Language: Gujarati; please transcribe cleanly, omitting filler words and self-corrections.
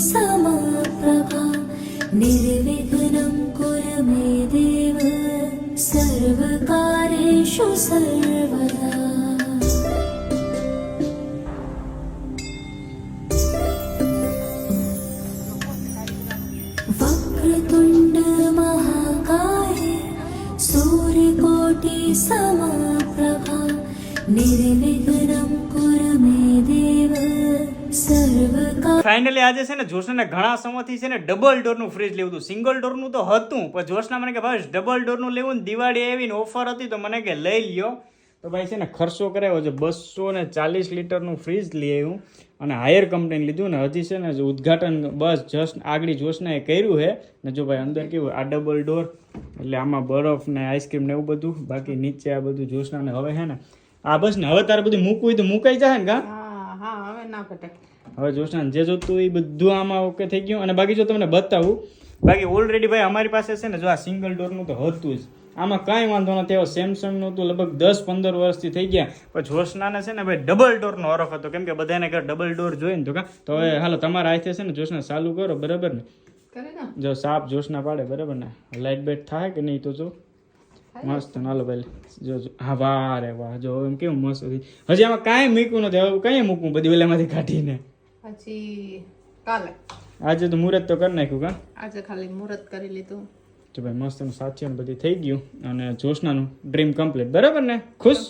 समप्रभा निर्विघ्नं कुरु मे देव सर्वकारेषु सर्वदा। वक्रतुण्ड महाकाय सूर्यकोटि समप्रभा निर्विघ्नं कुरु मे देव सर्वकारेषु। ફાઇનલી આજે છે ને જોશનાને ઘણા સમયથી છે ને ડબલ ડોરનું ફ્રીજ લેવું હતું. સિંગલ ડોરનું તો હતું પણ જોશના મને કે ભાઈ ડબલ ડોરનું લેવું ને દિવાળી આવીને ઓફર હતી તો મને કે લઈ લ્યો. તો ભાઈ છે ને ખર્ચો કરાવ્યો છે 240 લીટરનું ફ્રીજ લઈ આવ્યું અને હાયર કંપની લીધું ને હજી છે ને ઉદઘાટન બસ જસ્ટ આગળ જોશનાએ કર્યું છે ને જો ભાઈ અંદર કેવું આ ડબલ ડોર એટલે આમાં બરફ ને આઈસ્ક્રીમ ને એવું બધું બાકી નીચે આ બધું જોશનાને હવે છે ને આ બસ ને હવે તારે બધું મૂકવું હોય તો મુકાઈ જાય ને કા હવે ના ઘટે. હવે જોશના જે જોતું એ બધું આમાં ઓકે થઈ ગયું. અને બાકી જો તમને બતાવું બાકી ઓલરેડી ભાઈ અમારી પાસે છે ને જો આ સિંગલ ડોરનું તો હતું જ આમાં કાંઈ વાંધો નથી. હવે સેમસંગનું તો લગભગ 10-15 વર્ષથી થઈ ગયા પણ જોશનાને છે ને ભાઈ ડબલ ડોરનો હરખ હતો કેમ કે બધાને ઘર ડબલ ડોર જોઈએ ને તો કા તો હવે હાલો તમારા હાથે છે ને જોશના ચાલુ કરો બરાબર ને જો સાપ જોશના પાડે બરાબર ને લાઇટ બેટ થાય કે નહીં તો જો મસ્ત નાલો ભાઈ જો હા વાહ રે વાહ જો એમ કેવું મસ્ત હજી આમાં કાંઈ મૂક્યું નથી. હવે કઈ મૂકવું બધી વેલામાંથી કાઢીને પછી કાલે આજે તો મુહૂર્ત તો કરી નાખ્યું કા આજે ખાલી મુહૂર્ત કરી લીધું. તો ભાઈ મસ્ત સાચી બધી થઈ ગયું અને જોશનાનું ડ્રીમ કમ્પ્લીટ બરાબર ને ખુશ.